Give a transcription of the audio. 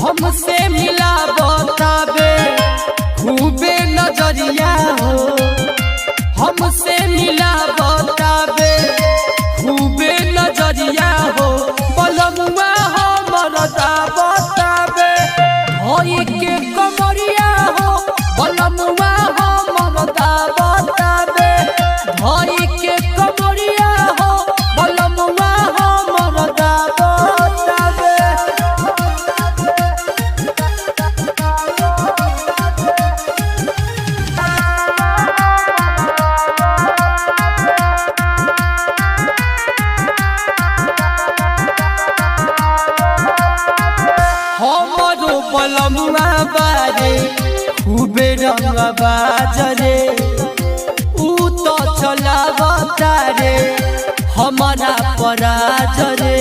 हमसे मिला बतावे खूबे नजरिया हो। हमसे मिला बतावे खूबे नजरिया हो। बलमुआ हमर दा बतावे होई के कमरिया हो। बलमुआ हमर दा बतावे होई के कमरिया हो। बलमुआ हमर दा बतावे हमरो बलमुआ बारे खूबे रंगबा जरे। ऊ तो चला बतारे हमारा पराज रे।